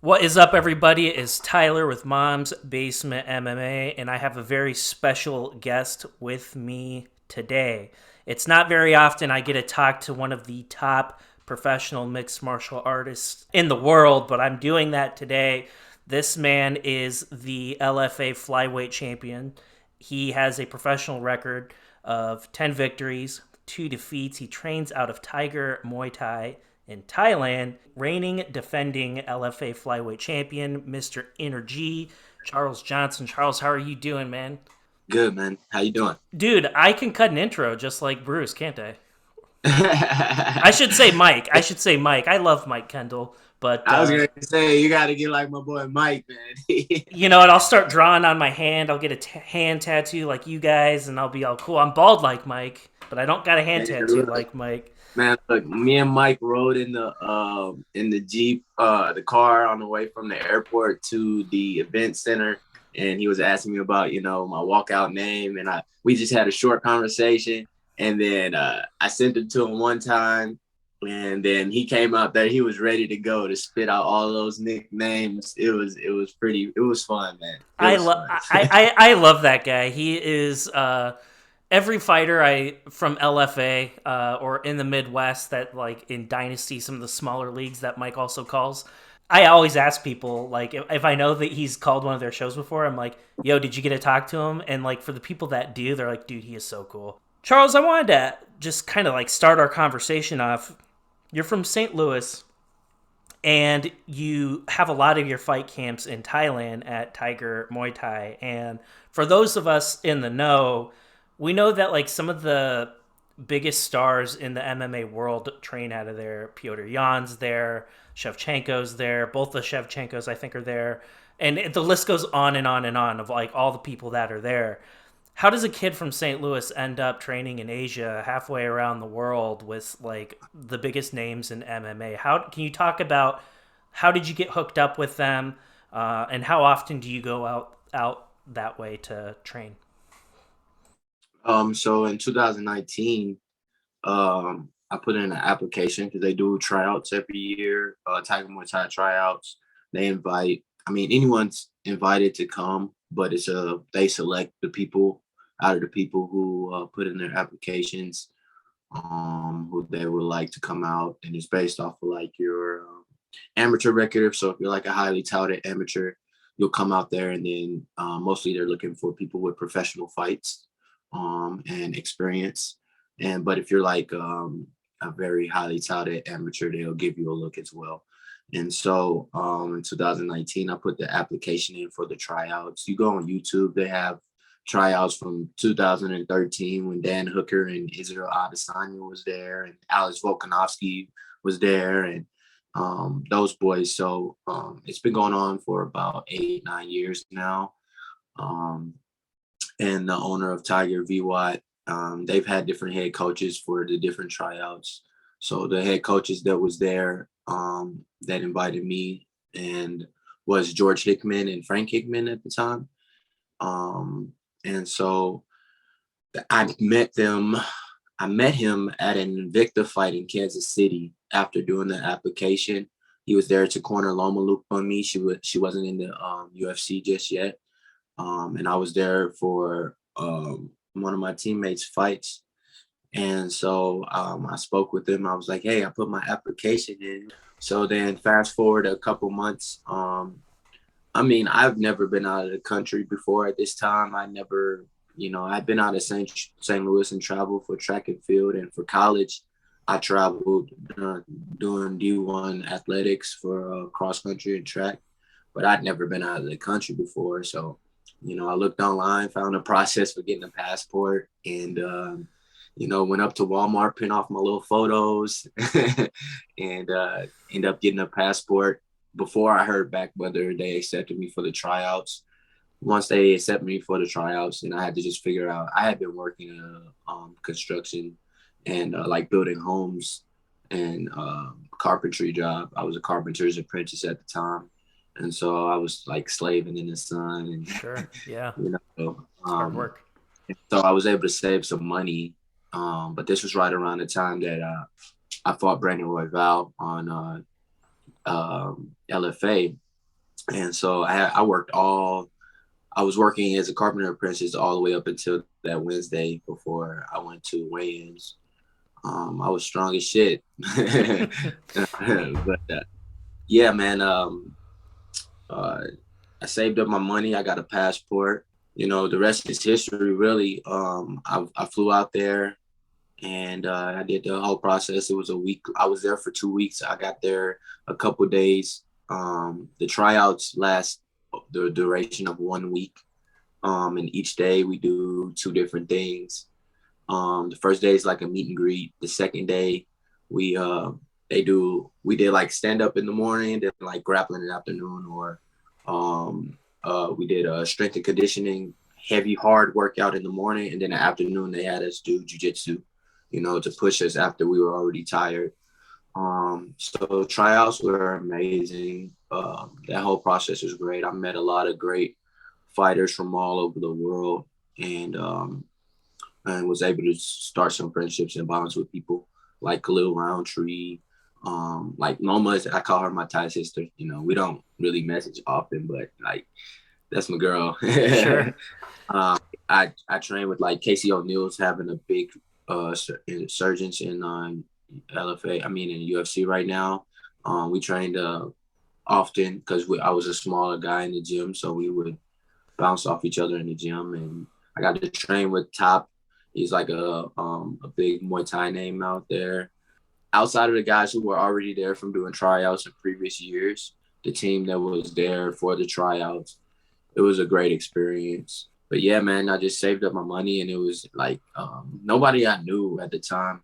What is up, everybody? It's Tyler with Mom's Basement MMA, and I have a very special guest with me today. It's not very often I get to talk to one of the top professional mixed martial artists in the world, but I'm doing that today. This man is the LFA Flyweight Champion. He has a professional record of 10 victories, 2 defeats. He trains out of Tiger Muay Thai in Thailand. Reigning, defending LFA Flyweight Champion, Mr. Energy, Charles Johnson. Charles, how are you doing, man? Good, man. How you doing? Dude, I can cut an intro just like Bruce, can't I? I should say Mike. I should say Mike. I love Mike Kendall, but I was gonna say you got to get like my boy Mike, man. you know what? I'll start drawing on my hand. I'll get a hand tattoo like you guys, and I'll be all cool. I'm bald like Mike, but I don't got a hand Man, tattoo look, like Mike. man, look, me and Mike rode in the Jeep, the car on the way from the airport to the event center, and he was asking me about my walkout name, and I we just had a short conversation, and then I sent it to him one time. And then he came out there. He was ready to go to spit out all those nicknames. It was pretty. It was fun, man. It I was love fun. I love that guy. He is every fighter I from LFA or in the Midwest that like in Dynasty, some of the smaller leagues that Mike also calls. I always ask people like if I know that he's called one of their shows before, I'm like, "Yo, did you get to talk to him?" And like for the people that do, they're like, "Dude, he is so cool." Charles, I wanted to just kind of like start our conversation off. You're from St. Louis and you have a lot of your fight camps in Thailand at Tiger Muay Thai. And for those of us in the know, we know that like some of the biggest stars in the MMA world train out of there. Petr Yan's there, Shevchenko's there. Both the Shevchenkos I think are there, and the list goes on and on and on of like all the people that are there. How does a kid from St. Louis end up training in Asia, halfway around the world, with like the biggest names in MMA? How can you talk about how did you get hooked up with them, and how often do you go out that way to train? So in 2019, I put in an application because they do tryouts every year. Tiger Muay Thai tryouts. They invite. I mean, anyone's invited to come, but they select the people out of the people who put in their applications, who they would like to come out, and it's based off of like your amateur record. So if you're like a highly touted amateur, you'll come out there, and then mostly they're looking for people with professional fights and experience. And but if you're like a very highly touted amateur, they'll give you a look as well. And so in 2019, I put the application in for the tryouts. You go on YouTube, they have tryouts from 2013 when Dan Hooker and Israel Adesanya was there, and Alex Volkanovski was there, and those boys. So it's been going on for about 8, 9 years now. Um, and the owner of Tiger VWAT, they've had different head coaches for the different tryouts. So the head coaches that was there that invited me and was George Hickman and Frank Hickman at the time. Um, and so I met them. I met him at an Invicta fight in Kansas City after doing the application. He was there to corner Loma Loop on me. She wasn't in the UFC just yet, and I was there for one of my teammates' fights. And so I spoke with him. I was like, "Hey, I put my application in." So then, fast forward a couple months. I mean, I've never been out of the country before at this time. I never, I've been out of St. Louis and traveled for track and field, and for college, I traveled doing D1 athletics for cross country and track. But I'd never been out of the country before, so I looked online, found a process for getting a passport, and went up to Walmart, print off my little photos, and end up getting a passport before I heard back whether they accepted me for the tryouts. Once they accepted me for the tryouts, and I had to just figure out. I had been working in construction and like building homes and carpentry job. I was a carpenter's apprentice at the time, and so I was like slaving in the sun, and Sure, yeah, you know, it's hard work. so I was able to save some money. But this was right around the time that I fought Brandon Royval on LFA. And so I was working as a carpenter apprentice all the way up until that Wednesday before I went to weigh-ins. I was strong as shit. But yeah, man, uh, I saved up my money. I got a passport. You know, the rest is history, really. I flew out there and I did the whole process. It was a week. I was there for 2 weeks. I got there a couple days. The tryouts last the duration of 1 week. And each day we do two different things. The first day is like a meet and greet. The second day, we we did like stand up in the morning, then like grappling in the afternoon, or we did a strength and conditioning, heavy hard workout in the morning, and then in the afternoon they had us do jujitsu, you know, to push us after we were already tired. So tryouts were amazing. That whole process was great. I met a lot of great fighters from all over the world, and was able to start some friendships and bonds with people like Khalil Roundtree, like Noma. I call her my Thai sister. You know, we don't really message often, but like that's my girl. Sure. I train with like Casey O'Neill's having a big insurgence in LFA. I mean in UFC right now. We trained often because I was a smaller guy in the gym, so we would bounce off each other in the gym, and I got to train with Top. He's like a big Muay Thai name out there. Outside of the guys who were already there from doing tryouts in previous years, the team that was there for the tryouts, it was a great experience. But yeah, man, I just saved up my money, and it was like nobody I knew at the time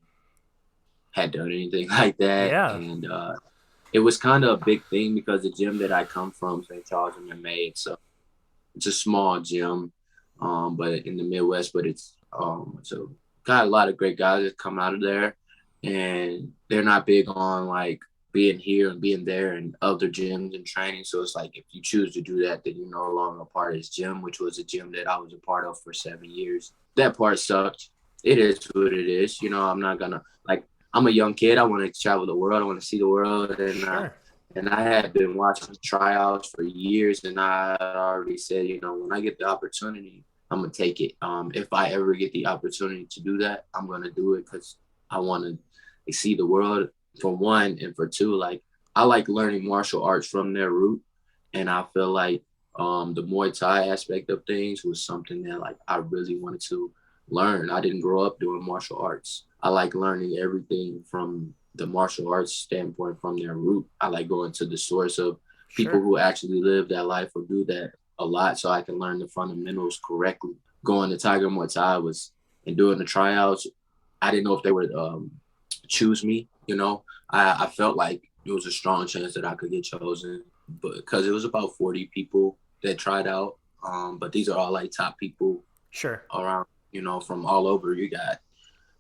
had done anything like that, Yeah. and it was kind of a big thing because the gym that I come from, St. Charles MMA, it's a small gym, but in the Midwest, but so got a lot of great guys that come out of there, and they're not big on like being here and being there and other gyms and training. So it's like if you choose to do that, then you're no longer a part of this gym, which was a gym that I was a part of for 7 years. That part sucked. It is what it is. You know, I'm not gonna like. I'm a young kid. I want to travel the world. I want to see the world, Sure. and I had been watching tryouts for years, and I already said, you know, when I get the opportunity, I'm gonna take it. If I ever get the opportunity to do that, I'm gonna do it because I want to see the world for one, and for two, like I like learning martial arts from their root, and I feel like the Muay Thai aspect of things was something that like I really wanted to learn. I didn't grow up doing martial arts. I like learning everything from the martial arts standpoint from their root. I like going to the source of people Sure. who actually live that life or do that a lot so I can learn the fundamentals correctly. Going to Tiger Muay Thai was and doing the tryouts, I didn't know if they would choose me, you know. I felt like there was a strong chance that I could get chosen, but because it was about 40 people that tried out. But these are all like top people Sure. around, you know, from all over. You got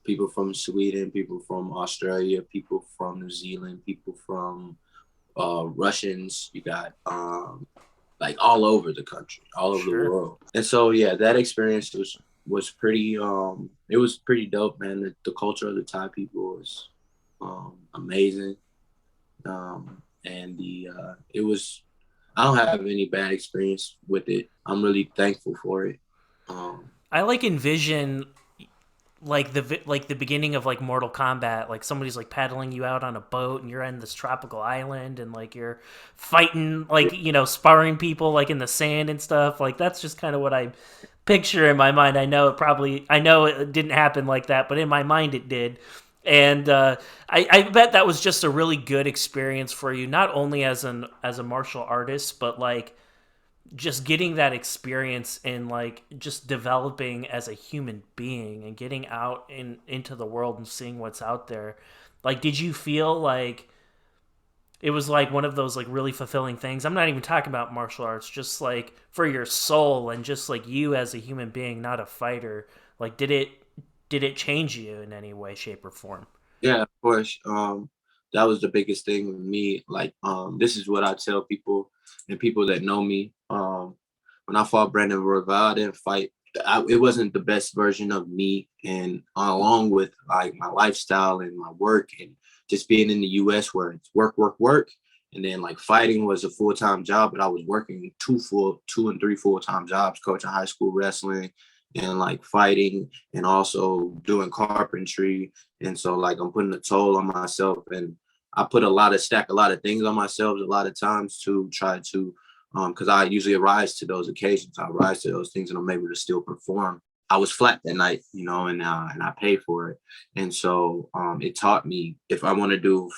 people from Sweden, people from Australia, people from New Zealand, people from Russians. You got like all over the country, all over the Sure. world. And so yeah, that experience was pretty it was pretty dope, man. The culture of the Thai people was amazing. And the it was I don't have any bad experience with it. I'm really thankful for it. Um I like envision like the beginning of like Mortal Kombat, like somebody's like paddling you out on a boat and you're in this tropical island and like you're fighting like sparring people like in the sand and stuff. Like that's just kind of what I picture in my mind. I know it didn't happen like that, but in my mind it did. And I bet that was just a really good experience for you, not only as a martial artist, but like just getting that experience and like just developing as a human being and getting out into the world and seeing what's out there. Like did you feel like it was like one of those like really fulfilling things? I'm not even talking about martial arts, just like for your soul and just like you as a human being, not a fighter. Like did it change you in any way, shape, or form? Yeah, of course. That was the biggest thing with me. Like, this is what I tell people and people that know me. When I fought Brandon Royval, I didn't fight. It wasn't the best version of me, and along with like my lifestyle and my work and just being in the U.S. where it's work, work, work. And then like fighting was a full-time job, but I was working two and three full-time jobs, coaching high school wrestling and like fighting and also doing carpentry. And so like I'm putting a toll on myself, and I put stack a lot of things on myself a lot of times to try to because I usually rise to those occasions. I rise to those things and I'm able to still perform. I was flat that night, and I paid for it. And so it taught me if I want to do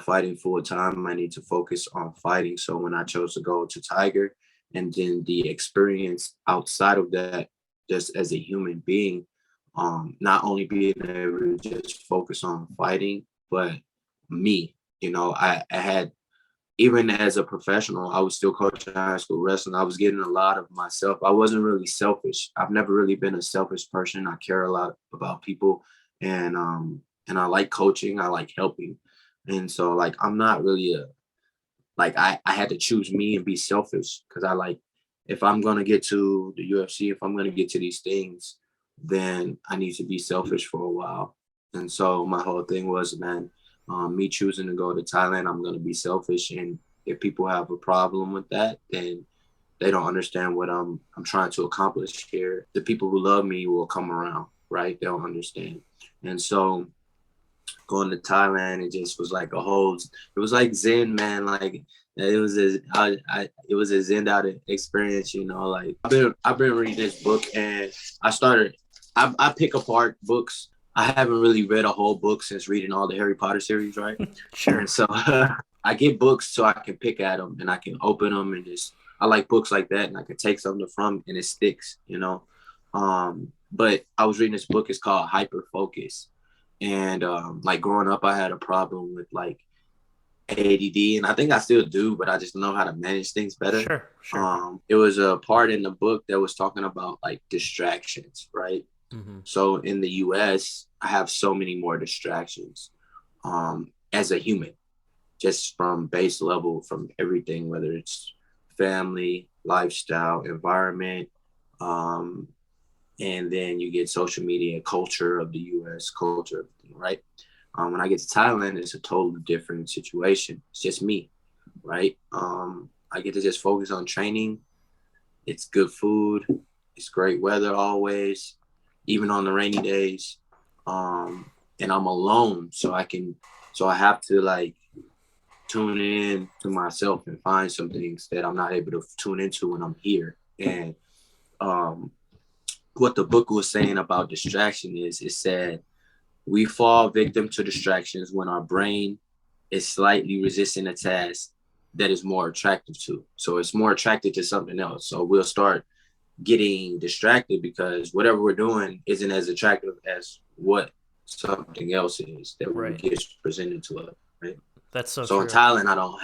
fighting full time, I need to focus on fighting. So when I chose to go to Tiger, and then the experience outside of that, just as a human being, not only being able to just focus on fighting, but me, I had even as a professional, I was still coaching high school wrestling. I was getting a lot of myself. I wasn't really selfish. I've never really been a selfish person. I care a lot about people, and I like coaching. I like helping, and so like I'm not really I had to choose me and be selfish because I like if I'm gonna get to the UFC, if I'm gonna get to these things, then I need to be selfish for a while. And so my whole thing was, man, me choosing to go to Thailand, I'm gonna be selfish. And if people have a problem with that, then they don't understand what I'm trying to accomplish here. The people who love me will come around, right? They'll understand. And so going to Thailand, it just was like it was like Zen, man. Like it was a Zen out experience, like I've been reading this book and I pick apart books. I haven't really read a whole book since reading all the Harry Potter series, right? Sure. And so I get books so I can pick at them and I can open them and I like books like that and I can take something from and it sticks. But I was reading this book, it's called Hyper Focus. And like growing up, I had a problem with like ADD, and I think I still do, but I just know how to manage things better. Sure. It was a part in the book that was talking about like distractions, right? Mm-hmm. So in the US, I have so many more distractions as a human, just from base level, from everything, whether it's family, lifestyle, environment, and then you get social media culture of the US culture, right? When I get to Thailand, it's a totally different situation. It's just me, right? I get to just focus on training. It's good food. It's great weather always, even on the rainy days. And I'm alone, so I have to like tune in to myself and find some things that I'm not able to tune into when I'm here. And what the book was saying about distraction is it said we fall victim to distractions when our brain is slightly resisting a task that is more attractive to. So it's more attracted to something else. So we'll start getting distracted because whatever we're doing isn't as attractive as what something else is that Right. gets presented to us, right? That's so So true. in Thailand I don't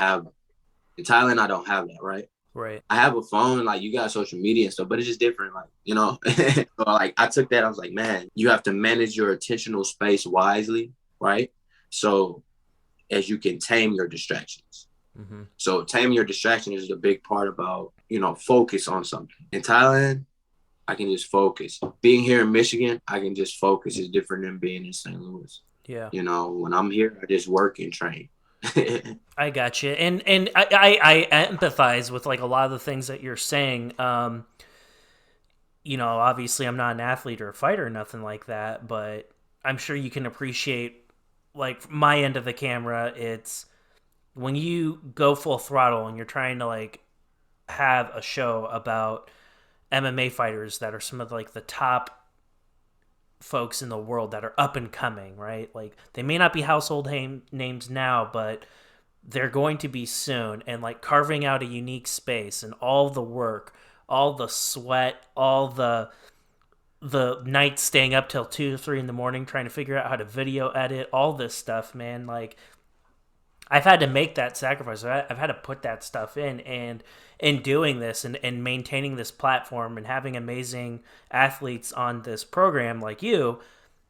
have that, right? Right. I have a phone, like you got social media and stuff, but it's just different, like. So like I took that, I was like, man, you have to manage your attentional space wisely, right? So as you can tame your distractions. Mm-hmm. So taming your distraction is a big part about, focus on something. In Thailand, I can just focus. Being here in Michigan, I can just focus. It's different than being in St. Louis. Yeah. When I'm here, I just work and train. I got you, and I empathize with like a lot of the things that you're saying. Obviously I'm not an athlete or a fighter or nothing like that, but I'm sure you can appreciate like my end of the camera. It's when you go full throttle and you're trying to like have a show about MMA fighters that are some of like the top folks in the world that are up and coming, right? Like they may not be household names now, but they're going to be soon, and like carving out a unique space and all the work, all the sweat, all the nights staying up till 2 or 3 in the morning trying to figure out how to video edit all this stuff, man. Like I've had to make that sacrifice. I've had to put that stuff in, and in doing this and maintaining this platform and having amazing athletes on this program like you,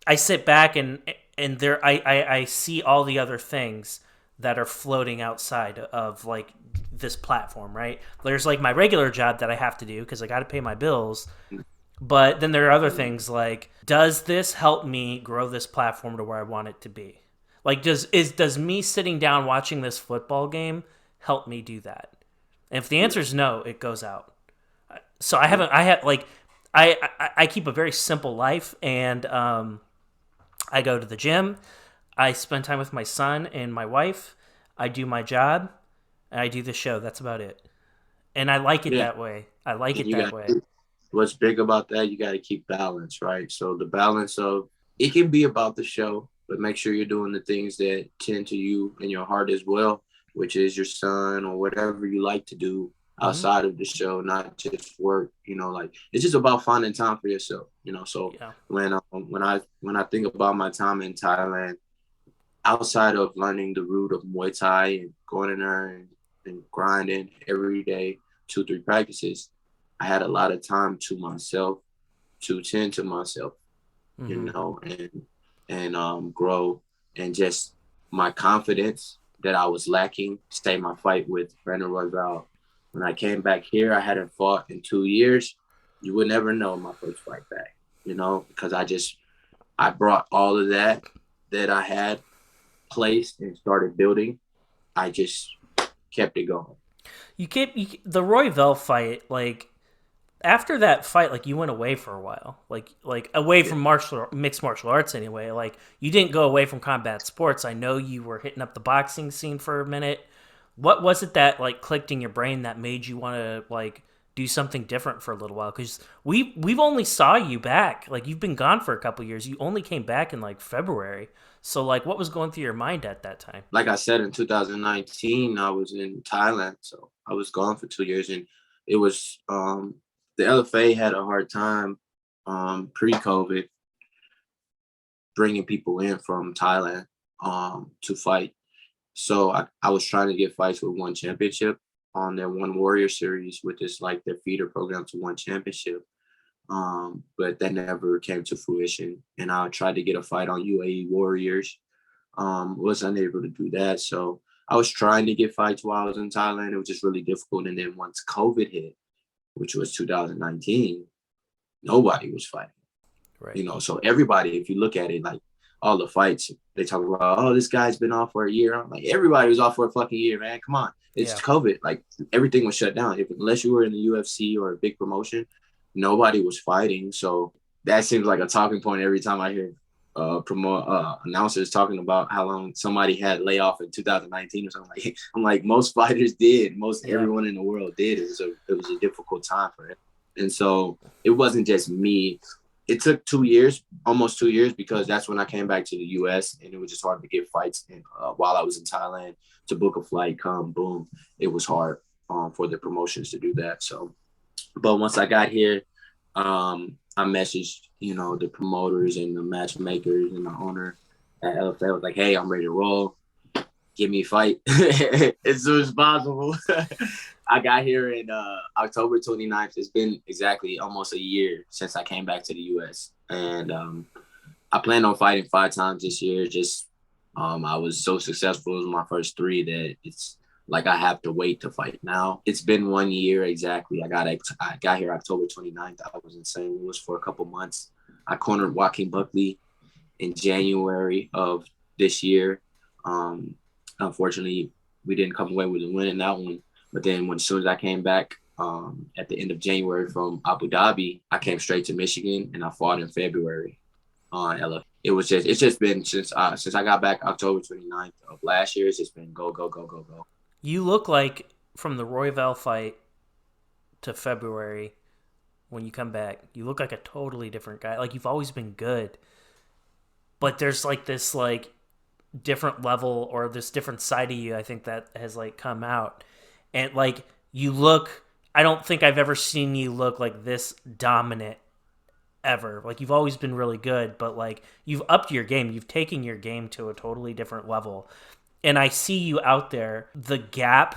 I sit back and there I see all the other things that are floating outside of like this platform, right? There's like my regular job that I have to do because I got to pay my bills. But then there are other things like, does this help me grow this platform to where I want it to be? Like, does me sitting down watching this football game help me do that? And if the answer is no, it goes out. So I haven't. I have like I keep a very simple life, and I go to the gym. I spend time with my son and my wife. I do my job, and I do the show. That's about it. And I like it Yeah. that way. I like And it you that got way. what's big about that, you got to keep balance, right? So the balance of it can be about the show, but make sure you're doing the things that tend to you and your heart as well, which is your son or whatever you like to do Mm-hmm. outside of the show, not just work. Like it's just about finding time for yourself. So Yeah. when I think about my time in Thailand, outside of learning the root of Muay Thai and going in there and grinding every day, 2, 3 practices, I had a lot of time to myself to tend to myself, Mm-hmm. and grow, and just my confidence that I was lacking. Stay my fight with Brandon Royval. When I came back here, I hadn't fought in 2 years. You would never know my first fight back, because I brought all of that I had placed and started building. I just kept it going. The Royval fight, like after that fight, like you went away for a while, like away Yeah. from mixed martial arts anyway. Like you didn't go away from combat sports. I know you were hitting up the boxing scene for a minute. What was it that like clicked in your brain that made you want to like do something different for a little while? Because we've only saw you back, like you've been gone for a couple years. You only came back in like February. So like, what was going through your mind at that time? Like I said, in 2019, I was in Thailand, so I was gone for 2 years, and it was the LFA had a hard time pre-COVID bringing people in from Thailand to fight. So I was trying to get fights with One Championship on their One Warrior series, which is like their feeder program to One Championship. But that never came to fruition. And I tried to get a fight on UAE Warriors. Was unable to do that. So I was trying to get fights while I was in Thailand. It was just really difficult. And then once COVID hit, which was 2019, nobody was fighting. Right. So everybody, if you look at it, like all the fights, they talk about, oh, this guy's been off for a year. I'm like, everybody was off for a fucking year, man. Come on. It's Yeah. COVID. Like everything was shut down. Unless you were in the UFC or a big promotion, nobody was fighting. So that seems like a talking point every time I hear announcers talking about how long somebody had layoff in 2019 or something. Like, I'm like, most fighters did. Most Yeah. everyone in the world did. It was a difficult time for it. And so it wasn't just me. It took 2 years, almost 2 years, because that's when I came back to the U.S. and it was just hard to get fights. And while I was in Thailand, to book a flight, come, boom, it was hard for the promotions to do that. So, but once I got here, I messaged, the promoters and the matchmakers and the owner at LFA. I was like, hey, I'm ready to roll. Give me a fight as soon as possible. I got here in October 29th. It's been exactly almost a year since I came back to the U.S. And I plan on fighting 5 times this year. Just I was so successful in my first 3 that it's like I have to wait to fight now. It's been 1 year exactly. I got here October 29th. I was in St. Louis for a couple months. I cornered Joaquin Buckley in January of this year. Unfortunately, we didn't come away with a win in that one. But then as soon as I came back at the end of January from Abu Dhabi, I came straight to Michigan and I fought in February on LFA. It's just been since I got back October 29th of last year. It's just been go, go, go, go, go. You look like from the Royval fight to February when you come back, you look like a totally different guy. Like you've always been good, but there's like this like different level or this different side of you I think that has like come out. And like you look, I don't think I've ever seen you look like this dominant ever. Like you've always been really good, but like you've upped your game. You've taken your game to a totally different level. And I see you out there. The gap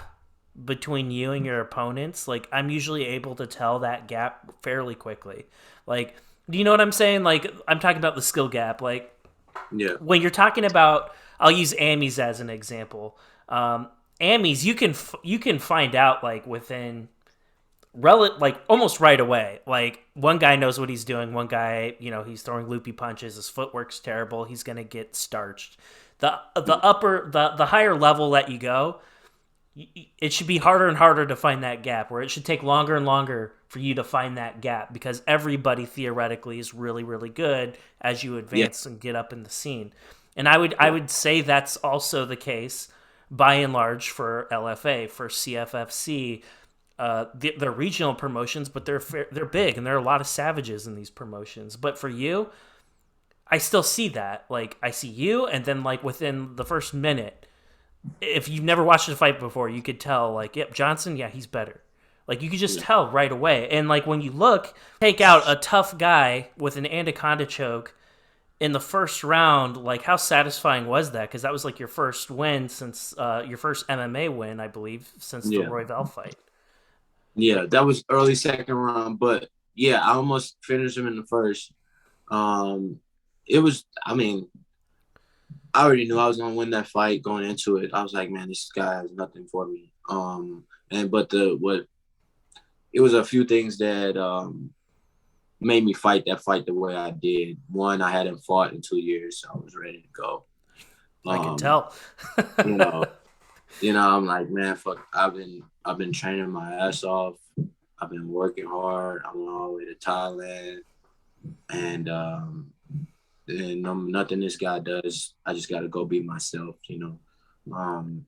between you and your opponents, like I'm usually able to tell that gap fairly quickly. Like, do you know what I'm saying? Like I'm talking about the skill gap. Like Yeah. when you're talking about, I'll use Amis as an example. Amis, you can find out like within like almost right away. Like one guy knows what he's doing. One guy, he's throwing loopy punches. His footwork's terrible. He's gonna get starched. The higher level that you go, it should be harder and harder to find that gap, where it should take longer and longer for you to find that gap, because everybody theoretically is really, really good as you Yeah, advance and get up in the scene. And I would say that's also the case by and large for LFA, for CFFC. They're regional promotions, but they're big, and there are a lot of savages in these promotions. But for you, I still see that. Like, I see you, and then like within the first minute, if you've never watched a fight before, you could tell, like, yep, Johnson, yeah, he's better. Like, you could just yeah. tell right away. And like when you look, take out a tough guy with an anaconda choke in the first round, like how satisfying was that? Because that was like your first win since your first MMA win, I believe, since the Yeah. Royval fight. Yeah, that was early second round, but yeah, I almost finished him in the first. Um, it was, I mean, I already knew I was gonna win that fight going into it. I was like, man, this guy has nothing for me. And but the what it was a few things that made me fight that fight the way I did. One, I hadn't fought in 2 years, so I was ready to go. I can Um, tell. you know, I'm like, man, fuck, I've been training my ass off. I've been working hard. I went all the way to Thailand, and nothing this guy does. I just got to go be myself. Um,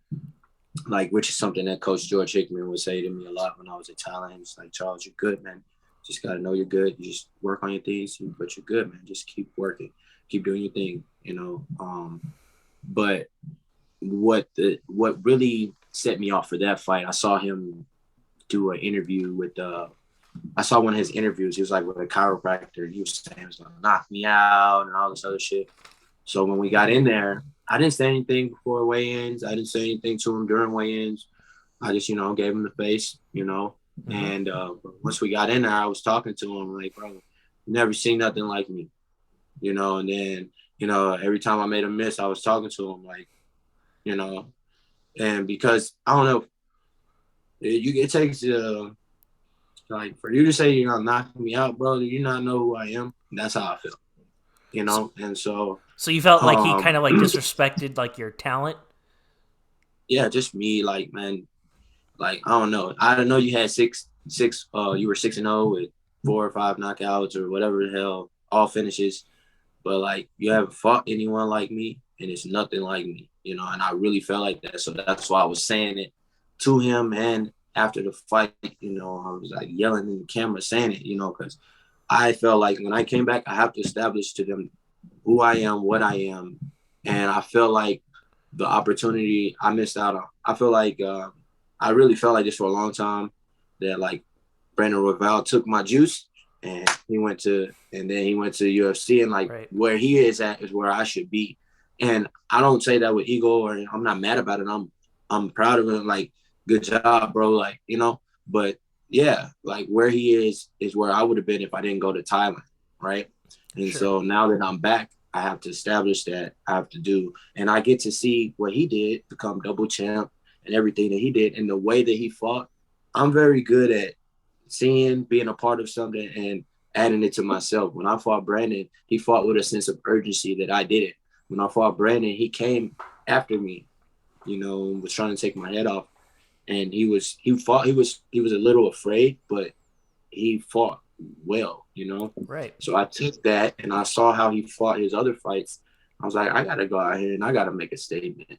like, which is something that Coach George Hickman would say to me a lot when I was in Thailand. It's like, Charles, you're good, man. Just got to know you're good. You just work on your things, but you're good, man. Just keep working, keep doing your thing. But what really set me off for that fight, I saw him do an interview with I saw one of his interviews. He was like with a chiropractor. He was saying he was gonna knock me out and all this other shit. So when we got in there, I didn't say anything before weigh-ins. I didn't say anything to him during weigh-ins. I just, gave him the face. Mm-hmm. And once we got in there, I was talking to him like, bro, never seen nothing like me. And then, every time I made a miss, I was talking to him like, you know, and because I don't know, it takes like for you to say you're gonna knock me out, bro. Do you not know who I am? That's how I feel. And so So you felt like he um kind of like disrespected like your talent. yeah, just me, like, man, like I don't know. I don't know you had you were 6-0 with 4 or 5 knockouts or whatever the hell, all finishes, but like you haven't fought anyone like me, and it's nothing like me. And I really felt like that. So that's why I was saying it to him, and after the fight, I was like yelling in the camera saying it, because I felt like when I came back, I have to establish to them who I am, what I am. And I felt like the opportunity I missed out on. I feel like I really felt like this for a long time, that like Brandon Royval took my juice and then he went to UFC, and like Right. where he is at is where I should be. And I don't say that with ego, or I'm not mad about it. I'm proud of him. Like, good job, bro. Like. But yeah, like where he is where I would have been if I didn't go to Thailand, right? And Sure. so now that I'm back, I have to establish that I have to do, and I get to see what he did, become double champ, and everything that he did, and the way that he fought. I'm very good at seeing, being a part of something, and adding it to myself. When I fought Brandon, he fought with a sense of urgency that I didn't. When I fought Brandon, he came after me, and was trying to take my head off. And he was a little afraid, but he fought well. Right. So I took that and I saw how he fought his other fights. I was like, I gotta go out here and I gotta make a statement, you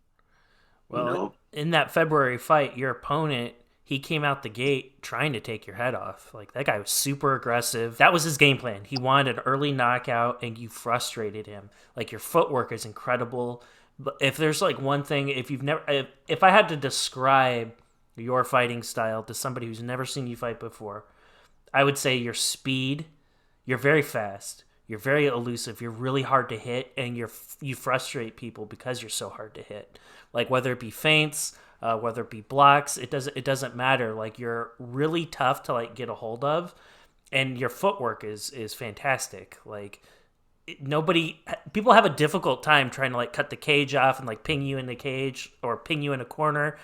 Well, know? in that February fight, your opponent, he came out the gate trying to take your head off. Like, that guy was super aggressive. That was his game plan. He wanted an early knockout, and you frustrated him. Like, your footwork is incredible. But if there's like one thing, if I had to describe your fighting style to somebody who's never seen you fight before, I would say your speed. You're very fast. You're very elusive. You're really hard to hit, and you frustrate people because you're so hard to hit. Like, whether it be feints, whether it be blocks, it doesn't matter. Like, you're really tough to like get a hold of, and your footwork is fantastic. Like, nobody people have a difficult time trying to like cut the cage off and like ping you in the cage or ping you in a corner.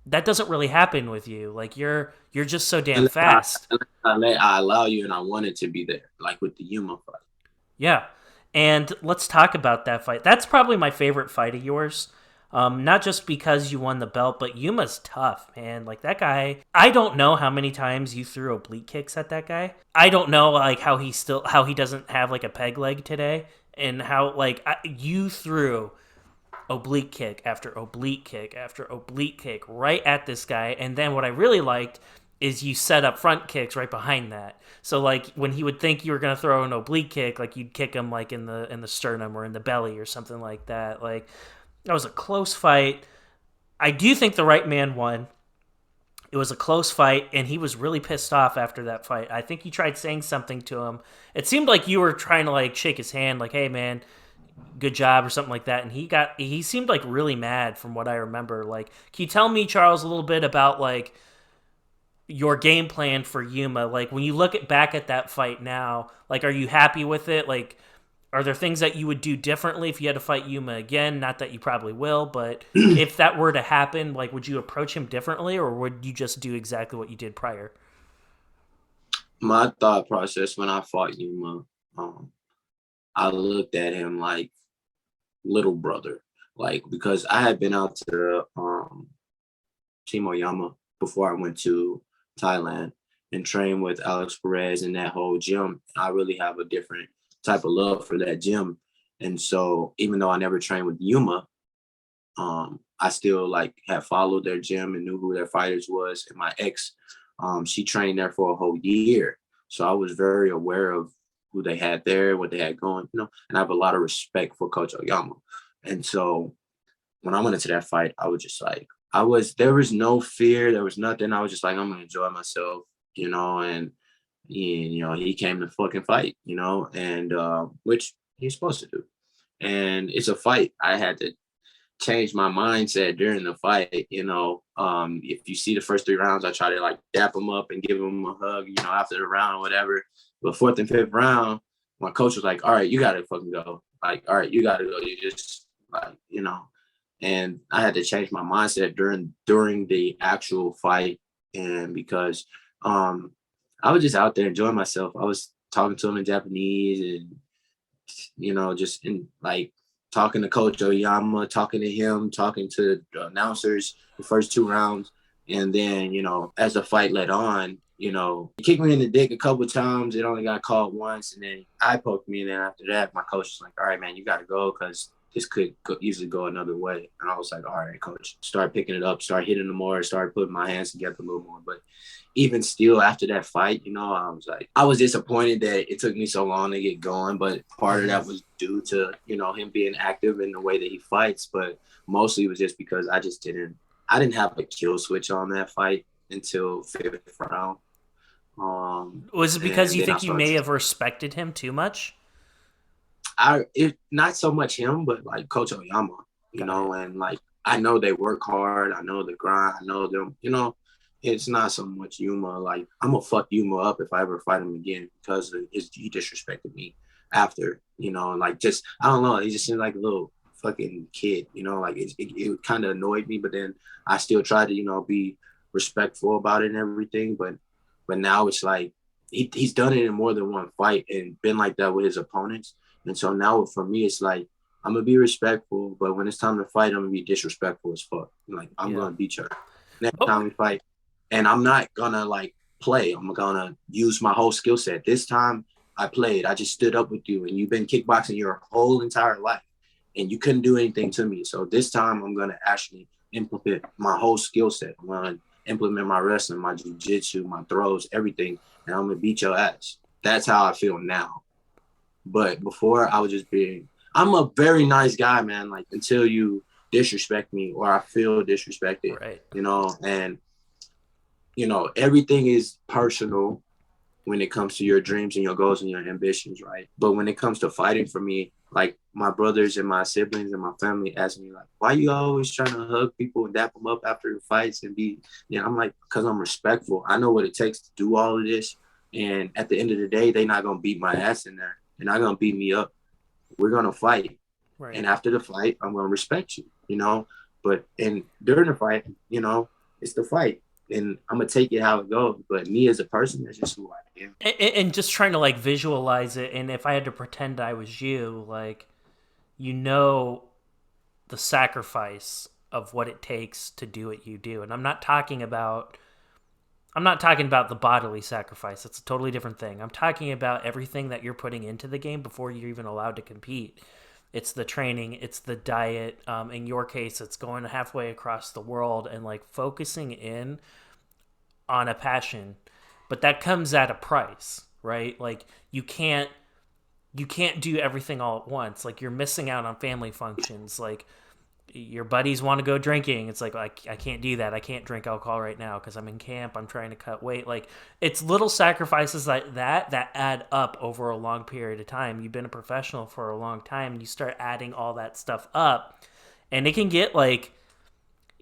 That doesn't really happen with you. Like, you're just so damn Unless I, fast. I allow you and I want it to be there, like with the Yuma fight. Yeah. And let's talk about that fight. That's probably my favorite fight of yours. Not just because you won the belt, but Yuma's tough, man. Like that guy, I don't know how many times you threw oblique kicks at that guy. I don't know like how he doesn't have like a peg leg today, and how like you threw oblique kick after oblique kick after oblique kick right at this guy. And then what I really liked is you set up front kicks right behind that. So like when he would think you were gonna throw an oblique kick, like you'd kick him like in the sternum or in the belly or something like that. Like that was a close fight. I do think the right man won. It was a close fight, and he was really pissed off after that fight. I think you tried saying something to him. It seemed like you were trying to like shake his hand, like, "Hey, man, good job," or something like that. And he seemed like really mad from what I remember. Like, can you tell me, Charles, a little bit about like your game plan for Yuma? Like when you look back at that fight now, like are you happy with it? Like are there things that you would do differently if you had to fight Yuma again? Not that you probably will, but if that were to happen, like would you approach him differently or would you just do exactly what you did prior? My thought process when I fought Yuma, I looked at him like little brother, like because I had been out to Team Oyama before I went to Thailand and trained with Alex Perez in that whole gym. I really have a different type of love for that gym. And so even though I never trained with Yuma, I still like had followed their gym and knew who their fighters was. And my ex, she trained there for a whole year. So I was very aware of who they had there, what they had going, and I have a lot of respect for Coach Oyama. And so when I went into that fight, I was just like, there was no fear. There was nothing. I was just like, I'm going to enjoy myself, and he came to fucking fight, and which he's supposed to do. And it's a fight. I had to change my mindset during the fight. If you see the first 3 rounds, I try to like dap him up and give him a hug, after the round or whatever. But fourth and fifth round, my coach was like, all right, you got to fucking go. Like, all right, you got to go. You just like, and I had to change my mindset during the actual fight. And because I was just out there enjoying myself. I was talking to him in Japanese and, just in like talking to Coach Oyama, talking to him, talking to the announcers the first 2 rounds. And then, as the fight led on, he kicked me in the dick a couple of times. It only got called once. And then I poked me. And then after that, my coach was like, all right, man, you got to go because this could easily go another way. And I was like, all right, coach, start picking it up, start hitting them more, start putting my hands together a little more. But even still after that fight, I was disappointed that it took me so long to get going, but part of that was due to, him being active in the way that he fights. But mostly it was just because I didn't have a kill switch on that fight until fifth round. Was it because you think you may have respected him too much? Not so much him, but like Coach Oyama, and like I know they work hard. I know the grind. I know them. It's not so much Yuma. Like I'm gonna fuck Yuma up if I ever fight him again because he disrespected me after. Like just I don't know. He just seemed like a little fucking kid. Like it kind of annoyed me, but then I still tried to be respectful about it and everything. But now it's like he's done it in more than one fight and been like that with his opponents. And so now for me, it's like, I'm going to be respectful, but when it's time to fight, I'm going to be disrespectful as fuck. Like, I'm going to beat you next time we fight. And I'm not going to, like, play. I'm going to use my whole skill set. This time I played. I just stood up with you, and you've been kickboxing your whole entire life, and you couldn't do anything to me. So this time I'm going to actually implement my whole skill set. I'm going to implement my wrestling, my jiu-jitsu, my throws, everything, and I'm going to beat your ass. That's how I feel now. But before I was just I'm a very nice guy, man. Like until you disrespect me or I feel disrespected, right. And everything is personal when it comes to your dreams and your goals and your ambitions, right? But when it comes to fighting for me, like my brothers and my siblings and my family ask me like, why you always trying to hug people and dap them up after the fights and be, I'm like, because I'm respectful. I know what it takes to do all of this. And at the end of the day, they're not going to beat my ass in there. They're not going to beat me up. We're going to fight. Right. And after the fight, I'm going to respect you, But during the fight, it's the fight. And I'm going to take it how it goes. But me as a person, that's just who I am. And just trying to, like, visualize it. And if I had to pretend I was you, like, the sacrifice of what it takes to do what you do. And I'm not talking about the bodily sacrifice. It's a totally different thing. I'm talking about everything that you're putting into the game before you're even allowed to compete. It's the training, it's the diet. In your case, it's going halfway across the world and like focusing in on a passion, but that comes at a price, right? Like you can't do everything all at once. Like you're missing out on family functions. Like your buddies want to go drinking. It's like I can't do that. I can't drink alcohol right now because I'm in camp. I'm trying to cut weight. Like it's little sacrifices like that add up over a long period of time. You've been a professional for a long time. You start adding all that stuff up, and it can get like,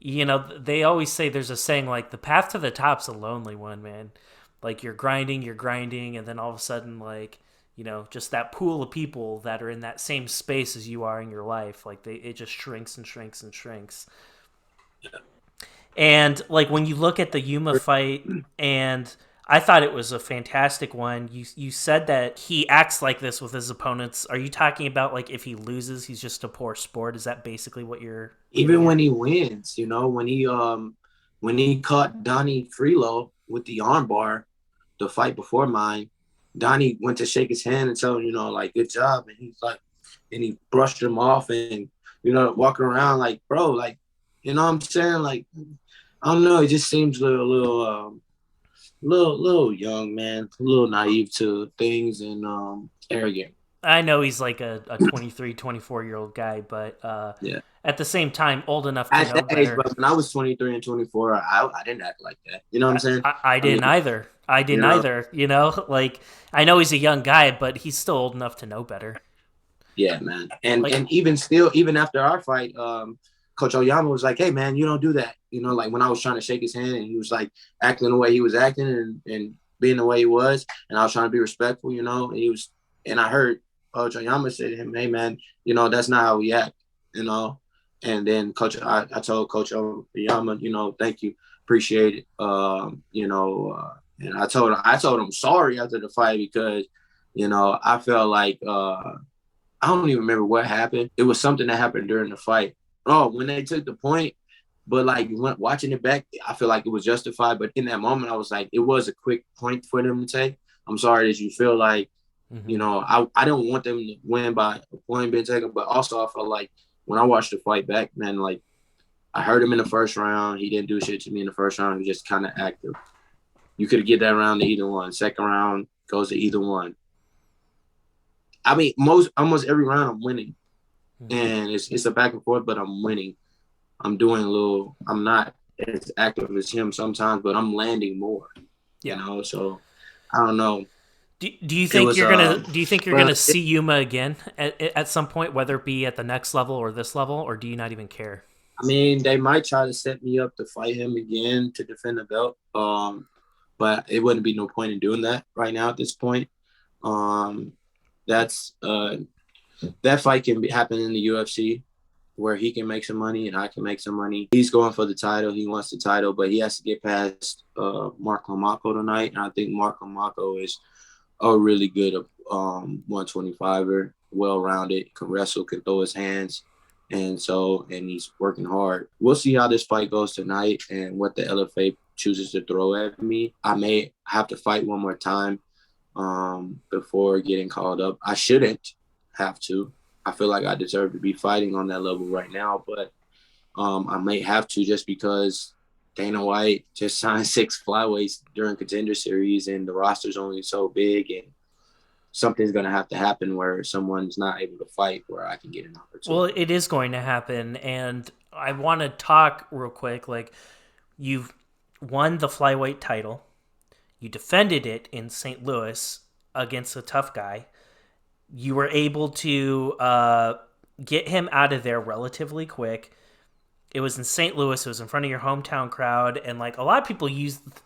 they always say, there's a saying like the path to the top's a lonely one, man. Like you're grinding, and then all of a sudden, like, just that pool of people that are in that same space as you are in your life, like it just shrinks and shrinks and shrinks. And like when you look at the Yuma fight, and I thought it was a fantastic one. You said that he acts like this with his opponents. Are you talking about like if he loses, he's just a poor sport? Is that basically what you're Even getting when at? he wins, when he caught Donnie Freelo with the armbar, the fight before mine, Donnie went to shake his hand and tell him, like, good job. And he's like, and he brushed him off and, walking around like, bro, like, you know what I'm saying? Like, I don't know. It just seems little young, man, a little naive to things and arrogant. I know he's like a 23, 24-year-old guy, but Yeah. at the same time, old enough to At know that age, better. but when I was 23 and 24, I didn't act like that. You know what I'm I, saying? I I mean, didn't either. I you didn't know, either. Like I know he's a young guy, but he's still old enough to know better. yeah, man. And Like, and even still, even after our fight, Coach Oyama was like, "Hey, man, you don't do that." Like when I was trying to shake his hand, and he was like acting the way he was acting and being the way he was, and I was trying to be respectful, and I heard Coach Oyama say to him, "Hey, man, that's not how we act," you know. And then I told Coach Oyama, thank you, appreciate it, and I told him sorry after the fight because, I felt like I don't even remember what happened. It was something that happened during the fight. Oh, when they took the point, but like watching it back, I feel like it was justified. But in that moment, I was like, it was a quick point for them to take. I'm sorry that you feel like, mm-hmm. I don't want them to win by a point being taken. But also, I felt like when I watched the fight back, man, like I heard him in the first round. He didn't do shit to me in the first round. He was just kind of active. You could get that round to either one. Second round goes to either one. I mean, almost every round I'm winning. Mm-hmm. And it's a back and forth, but I'm winning. I'm not as active as him sometimes, but I'm landing more, Yeah. so I don't know. Do you It think was, you're gonna do you think you're gonna but see Yuma again at some point, whether it be at the next level or this level, or do you not even care? I mean, they might try to set me up to fight him again to defend the belt. But it wouldn't be no point in doing that right now at this point. Um, that's that fight can happen in the UFC where he can make some money and I can make some money. He's going for the title. He wants the title, but he has to get past Mark Lomacko tonight. And I think Mark Lomacko is a really good 125er, well-rounded, can wrestle, can throw his hands. And he's working hard. We'll see how this fight goes tonight and what the LFA chooses to throw at me. I may have to fight one more time before getting called up. I shouldn't have to. I feel like I deserve to be fighting on that level right now, but I may have to just because Dana White just signed 6 flyweights during Contender Series, and the roster's only so big, and something's going to have to happen where someone's not able to fight where I can get an Well, opportunity. it is going to happen, and I want to talk real quick. Like, you've won the flyweight title, you defended it in St. Louis against a tough guy. You were able to get him out of there relatively quick. It was in St. Louis. It was in front of your hometown crowd, and like a lot of people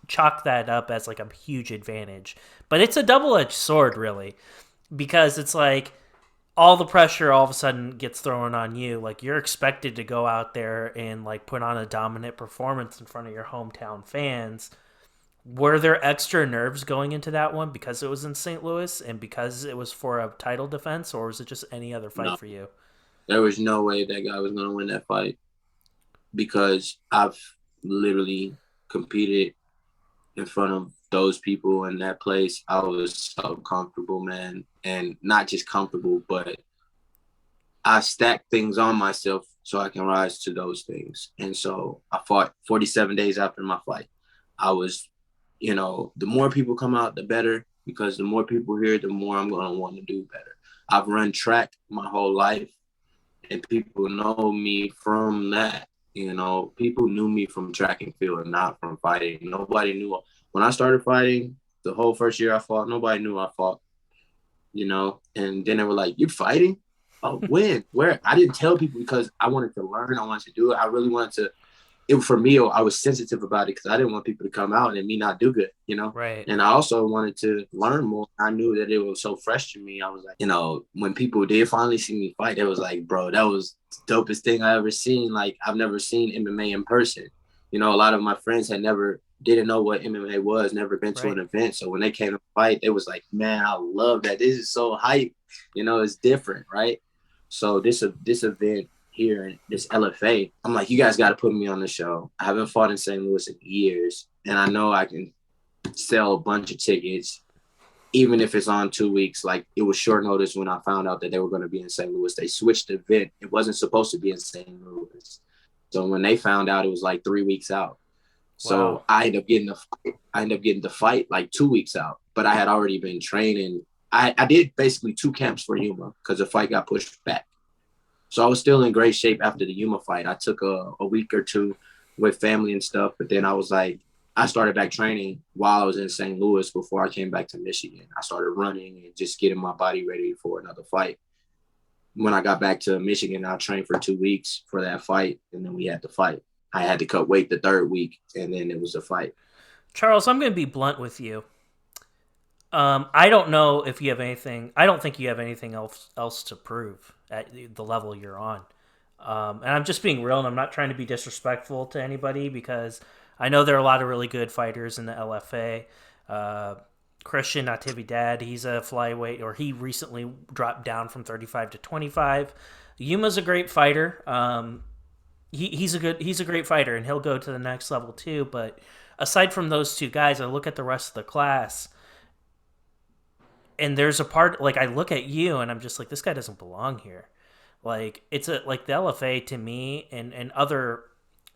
chalk that up as like a huge advantage. But it's a double edged sword, really, because it's like all the pressure all of a sudden gets thrown on you. Like you're expected to go out there and like put on a dominant performance in front of your hometown fans. Were there extra nerves going into that one because it was in St. Louis and because it was for a title defense, or was it just any other fight No, for you? There was no way that guy was gonna win that fight because I've literally competed in front of those people in that place. I was so comfortable, man, and not just comfortable, but I stacked things on myself so I can rise to those things. And so I fought 47 days after my fight. I was, the more people come out, the better, because the more people here, the more I'm going to want to do better. I've run track my whole life, and people know me from that. People knew me from track and field, not from fighting. Nobody knew. When I started fighting, the whole first year I fought, nobody knew I fought, and then they were like, "You're fighting? Oh, when? Where?" I didn't tell people because I wanted to learn. I wanted to do it. I really wanted to. For me, I was sensitive about it because I didn't want people to come out and me not do good. Right. And I also wanted to learn more. I knew that it was so fresh to me. I was like, when people did finally see me fight, it was like, bro, that was the dopest thing I ever seen. Like, I've never seen MMA in person. A lot of my friends had never didn't know what MMA was, never been to Right. an event. So when they came to fight, they was like, man, I love that. This is so hype. It's different, right? So this event here in this LFA, I'm like, you guys got to put me on the show. I haven't fought in St. Louis in years, and I know I can sell a bunch of tickets, even if it's on 2 weeks. Like, it was short notice when I found out that they were going to be in St. Louis. They switched the event. It wasn't supposed to be in St. Louis. So when they found out, it was like 3 weeks out. Wow. So I ended up getting the fight like 2 weeks out, but I had already been training. I did basically 2 camps for Yuma because the fight got pushed back. So I was still in great shape after the Yuma fight. I took a week or two with family and stuff, but then I started back training while I was in St. Louis before I came back to Michigan. I started running and just getting my body ready for another fight. When I got back to Michigan, I trained for 2 weeks for that fight, and then we had the fight. I had to cut weight the third week, and then it was a fight. Charles, I'm going to be blunt with you. I don't know if you have anything. I don't think you have anything else to prove at the level you're on. And I'm just being real, and I'm not trying to be disrespectful to anybody because I know there are a lot of really good fighters in the LFA. Christian Natividad, he's a flyweight, or he recently dropped down from 35 to 25. Yuma's a great fighter. He's a great fighter, and he'll go to the next level too. But aside from those two guys, I look at the rest of the class, and there's a part like I look at you, and I'm just like, this guy doesn't belong here. Like it's a like the LFA to me and other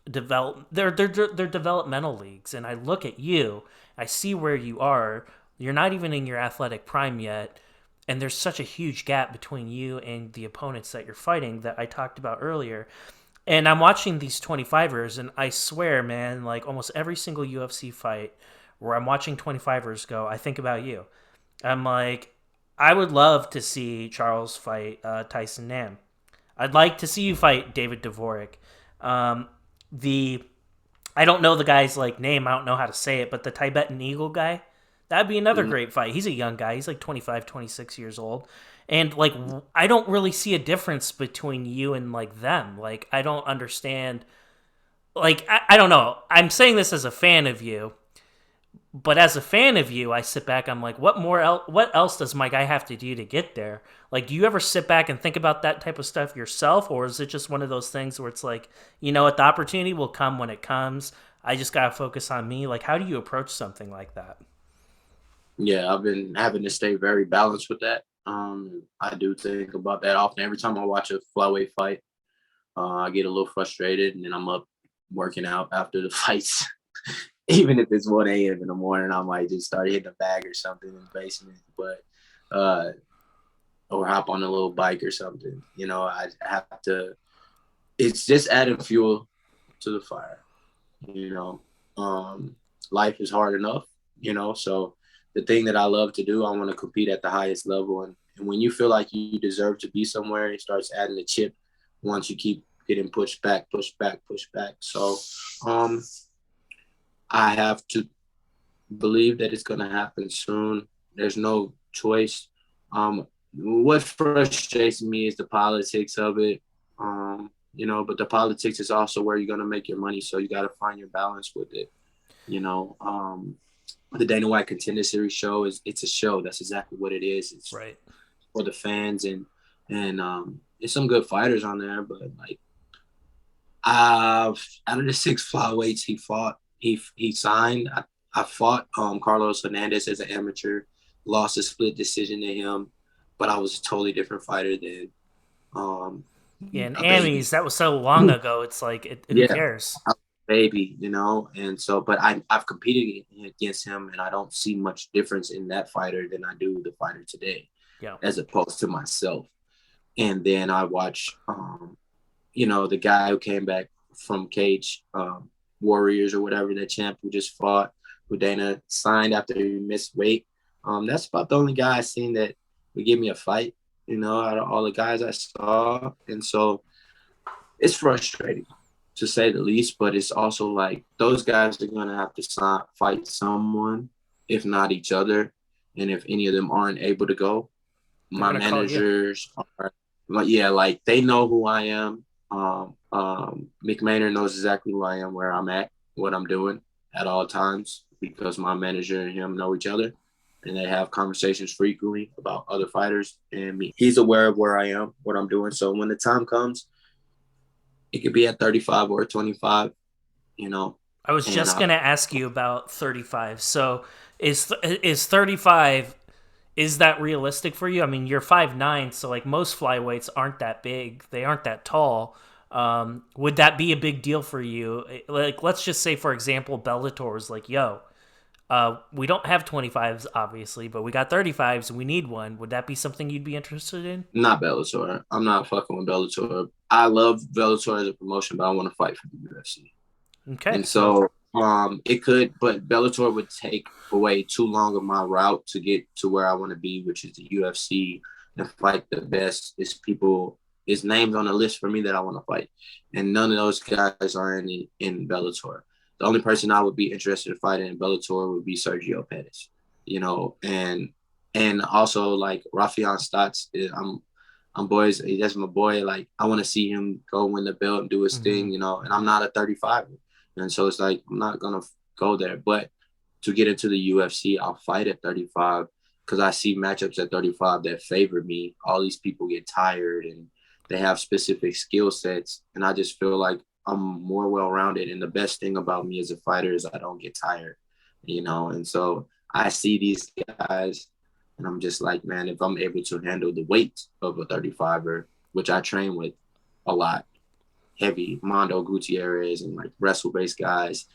they're developmental leagues, and I look at you, I see where you are. You're not even in your athletic prime yet, and there's such a huge gap between you and the opponents that you're fighting that I talked about earlier. And I'm watching these 25ers, and I swear, man, like almost every single UFC fight where I'm watching 25ers go, I think about you. I'm like, I would love to see Charles fight Tyson Nam. I'd like to see you fight David Dvorak. Um, the I don't know the guy's like name. I don't know how to say it, but the Tibetan Eagle guy. That'd be another Mhm. great fight. He's a young guy. He's like 25, 26 years old. And like I don't really see a difference between you and like them. Like I don't understand. Like I don't know. I'm saying this as a fan of you, but as a fan of you, I sit back. I'm like, what else does my guy have to do to get there? Like, do you ever sit back and think about that type of stuff yourself, or is it just one of those things where it's like, you know what, the opportunity will come when it comes. I just gotta focus on me. Like, how do you approach something like that? Yeah, I've been having to stay very balanced with that. I do think about that often. Every time I watch a flyweight fight, I get a little frustrated, and then I'm up working out after the fights. Even if it's 1 a.m. in the morning, I might just start hitting a bag or something in the basement, but uh, or hop on a little bike or something. I have to. It's just adding fuel to the fire. You know, life is hard enough. So the thing that I love to do, I want to compete at the highest level, and when you feel like you deserve to be somewhere, it starts adding the chip. Once you keep getting pushed back, pushed back, pushed back. So, um, I have to believe that it's going to happen soon. There's no choice. What frustrates me is the politics of it. But the politics is also where you're going to make your money. So you got to find your balance with it. You know, the Dana White Contender Series it's a show. That's exactly what it is. It's Right. for the fans and there's some good fighters on there, but like out of the 6 flyweights he signed, I fought Carlos Hernandez as an amateur, lost a split decision to him, but I was a totally different fighter than um Yeah, and a baby. Amis, that was so long ago. It's like, who Yeah, cares? I was a baby, and so but I've competed against him, and I don't see much difference in that fighter than I do the fighter today, Yeah. as opposed to myself. And then I watch the guy who came back from Cage Warriors or whatever, that champ who just fought, who Dana signed after he missed weight. That's about the only guy I seen that would give me a fight, out of all the guys I saw. And so it's frustrating to say the least, but it's also like those guys are gonna have to fight someone, if not each other. And if any of them aren't able to go, They're my going to call you. managers are like, yeah, like they know who I am. McMahon knows exactly who I am, where I'm at, what I'm doing at all times, because my manager and him know each other, and they have conversations frequently about other fighters and me. He's aware of where I am, what I'm doing. So when the time comes, it could be at 35 or 25, you know, I was and just going to ask you about 35. So is 35, is that realistic for you? I mean, you're 5'9", so like most flyweights aren't that big. They aren't that tall. Would that be a big deal for you? Like, let's just say, for example, Bellator's like, yo, we don't have 25s, obviously, but we got 35s and we need one. Would that be something you'd be interested in? not Bellator. I'm not fucking with Bellator. I love Bellator as a promotion, but I want to fight for the UFC. Okay, And so so it could, but Bellator would take away too long of my route to get to where I want to be, which is the UFC, and fight the best. Is names on the list for me that I want to fight. And none of those guys are in Bellator. The only person I would be interested in fighting in Bellator would be Sergio Pettis, and also like Rafion Stotts. I'm boys. That's my boy. Like I want to see him go win the belt and do his mhm. thing, and I'm not a 35, and so it's like I'm not gonna go there. But to get into the UFC, I'll fight at 35 because I see matchups at 35 that favor me. All these people get tired and they have specific skill sets, and I just feel like I'm more well rounded. And the best thing about me as a fighter is I don't get tired, And so I see these guys, and I'm just like, man, if I'm able to handle the weight of a 35er, which I train with a lot, heavy Mondo Gutierrez and like wrestle based guys,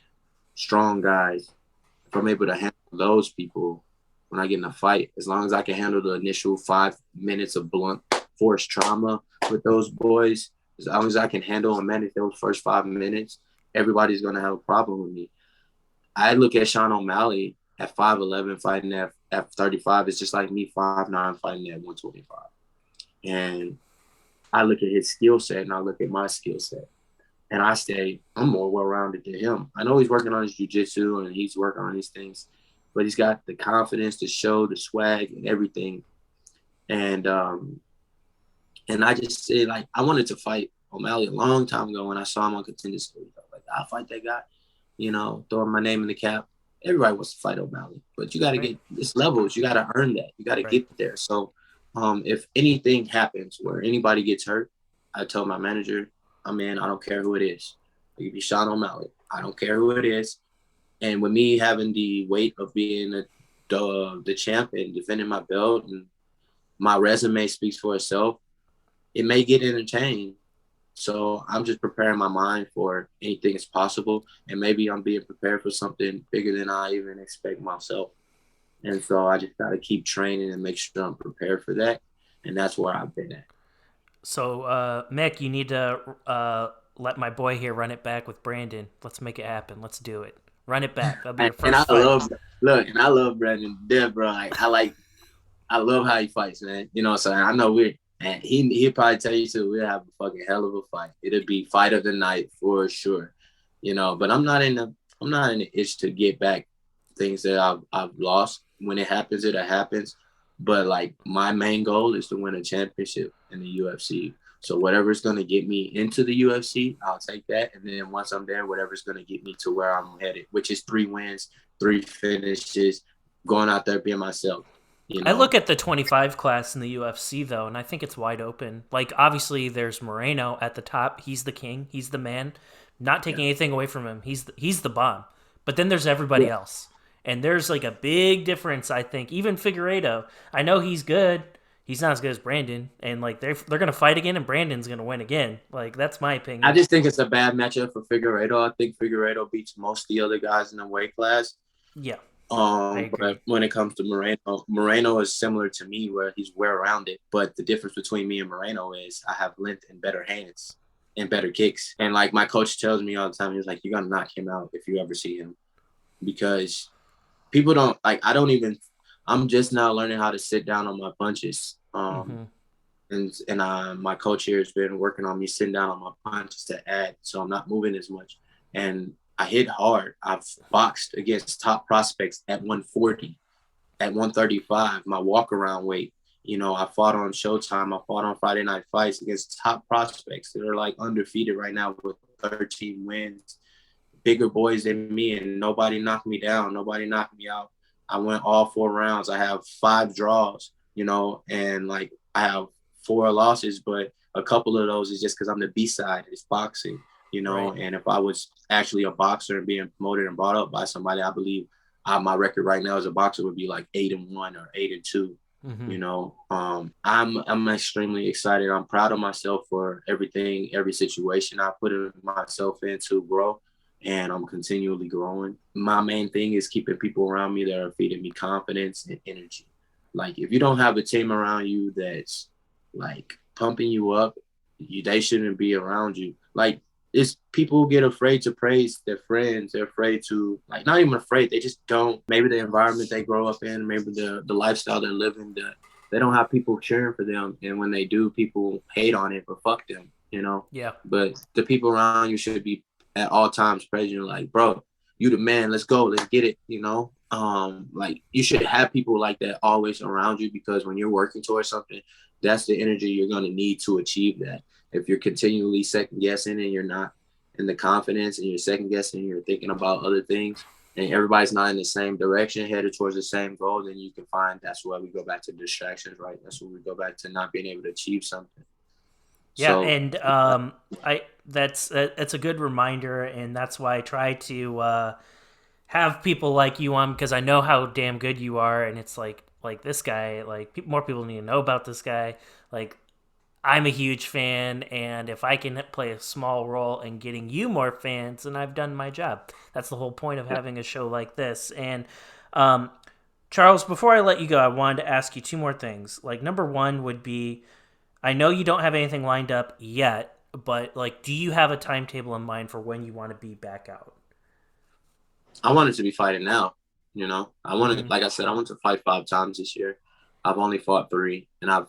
strong guys, if I'm able to handle those people when I get in a fight, as long as I can handle the initial 5 minutes of blunt force trauma with those boys, as long as I can handle and manage those first 5 minutes, everybody's going to have a problem with me. I look at Sean O'Malley at 5'11", fighting at 35. It's just like me 5'9", fighting at 125. And I look at his skill set and I look at my skill set. And I say, I'm more well-rounded than him. I know he's working on his jiu-jitsu and he's working on these things, but he's got the confidence, the show, the swag, and everything. And I just say, like, I wanted to fight O'Malley a long time ago when I saw him on Contender Series. I was like, I'll fight that guy, throwing my name in the cap. Everybody wants to fight O'Malley, but you got to Right, get this levels. You got to earn that. You got to right. get there. So if anything happens where anybody gets hurt, I tell my manager, I'm in. I don't care who it is. It could be Sean O'Malley. I don't care who it is. And with me having the weight of being the champ and defending my belt, and my resume speaks for itself, it may get entertained. So I'm just preparing my mind for anything is possible. And maybe I'm being prepared for something bigger than I even expect myself. And so I just got to keep training and make sure I'm prepared for that. And that's where I've been at. So, Mick, you need to let my boy here run it back with Brandon. Let's make it happen. Let's do it. Run it back. That'll be your And I first fight. love, look, and I love Brandon Dev, bro. I love how he fights, man. So I know and he'll probably tell you too, we'll have a fucking hell of a fight. It'll be fight of the night for sure. But I'm not in the itch to get back things that I've lost. When it happens, it happens. But like my main goal is to win a championship in the UFC. So whatever's gonna get me into the UFC, I'll take that. And then once I'm there, whatever's gonna get me to where I'm headed, which is 3 wins, 3 finishes, going out there being myself. you I look know. at the 25 class in the UFC though, and I think it's wide open. Like obviously, there's Moreno at the top. He's the king. He's the man. Not Yeah. taking anything away from him. He's the bomb. But then there's Yeah. everybody else, and there's like a big difference. I think even Figueiredo. I know he's good. He's not as good as Brandon, and like they're gonna fight again, and Brandon's gonna win again. Like that's my I opinion. just think it's a bad matchup for Figueredo. I think Figueredo beats most of the other guys in the weight class. Yeah, I agree. But when it comes to Moreno, Moreno is similar to me where he's well-rounded. But the difference between me and Moreno is I have length and better hands and better kicks. And like my coach tells me all the time, he's like, "You're gonna knock him out if you ever see him," because people don't like. I don't even. I'm just now learning how to sit down on my punches. Mm-hmm. And my coach here has been working on me sitting down on my punches to add, so I'm not moving as much. And I hit hard. I've boxed against top prospects at 140, at 135, my walk around weight. You know, I fought on Showtime. I fought on Friday Night Fights against top prospects that are like undefeated right now with 13 wins, bigger boys than me, and nobody knocked me down. Nobody knocked me out. I went all 4 rounds. I have 5 draws, you know, and like I have 4 losses, but a couple of those is just because I'm the B side. It's boxing, you know. Right. And if I was actually a boxer and being promoted and brought up by somebody, I believe my record right now as a boxer would be like 8-1 or 8-2. Mm-hmm. You know, I'm extremely excited. I'm proud of myself for everything, every situation I put myself in to grow, and I'm continually growing. My main thing is keeping people around me that are feeding me confidence and energy. Like if you don't have a team around you that's like pumping you up, they shouldn't be around you. Like it's people get afraid to praise their friends. They're afraid to like not even afraid. They just don't. Maybe the environment they grow up in, maybe the lifestyle they're living, they don't have people cheering for them. And when they do, people hate on it. But fuck them, you know. Yeah. But the people around you should be at all times praising you. Like, bro, you the man. Let's go. Let's get it. You know. Like you should have people like that always around you because when you're working towards something, that's the energy you're going to need to achieve that. If you're continually second guessing and you're not in the confidence and you're second guessing and you're thinking about other things and everybody's not in the same direction, headed towards the same goal, then you can find that's where we go back to distractions, right? That's where we go back to not being able to achieve something. Yeah, So, and I that's a good reminder, and that's why I try to have people like you on because I know how damn good you are, and it's like this guy, like more people need to know about this guy. Like I'm a huge fan, and if I can play a small role in getting you more fans, then I've done my job. That's the whole point of yeah. having a show like this. And um, Charles, before I let you go, I wanted to ask you two more things. Like number one would be I know you don't have anything lined up yet, but like, do you have a timetable in mind for when you want to be back out? I wanted to be fighting now. You know, I wanted, Mm-hmm. like I said, I want to fight 5 times this year. I've only fought 3, and I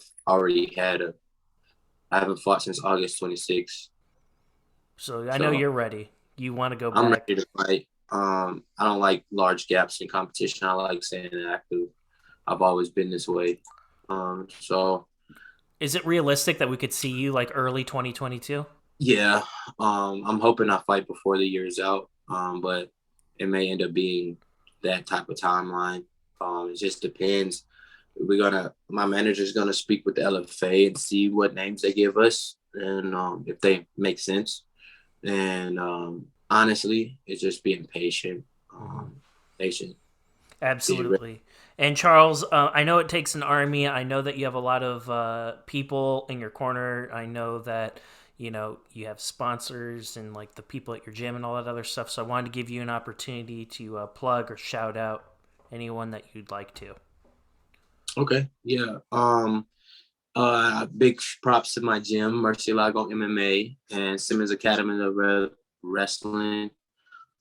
haven't fought since August 26th. So I know So you're ready. You want to go I'm back. ready to fight. I don't like large gaps in competition. I like staying active. I've always been this way. So Is it realistic that we could see you like early 2022? yeah, I'm hoping I fight before the year's out. But it may end up being that type of timeline. It just depends. My manager's gonna speak with the LFA and see what names they give us and if they make sense. And honestly, it's just being patient. Mm-hmm. Patient. Being ready. Absolutely. And Charles, I know it takes an army. I know that you have a lot of people in your corner. I know that you have sponsors and like the people at your gym and all that other stuff. So I wanted to give you an opportunity to plug or shout out anyone that you'd like to. Okay. Yeah. Big props to my gym, Murcielago MMA and Simmons Academy of Wrestling.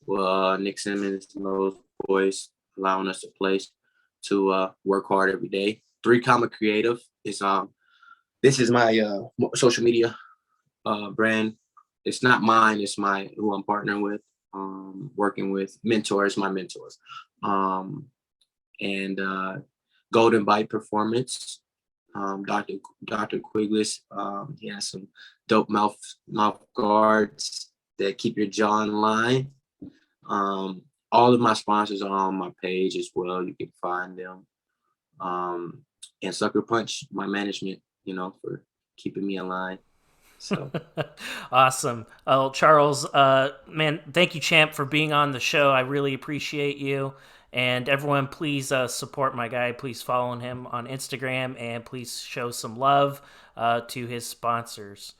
Well, Nick Simmons and those boys allowing us a place to work hard every day. 3 Comma Creative is this is my social media brand. It's not mine. It's my who I'm partnering with, working with mentors, my mentors, um, and Golden Bite Performance. Dr. Quigless, he has some dope mouth guards that keep your jaw in line. All of my sponsors are on my page as well. You can find them. Um, and Sucker Punch, my management, for keeping me in line. So Awesome. Oh, Charles, man, thank you, champ, for being on the show. I really appreciate you. And everyone, please support my guy. Please follow him on Instagram and please show some love to his sponsors.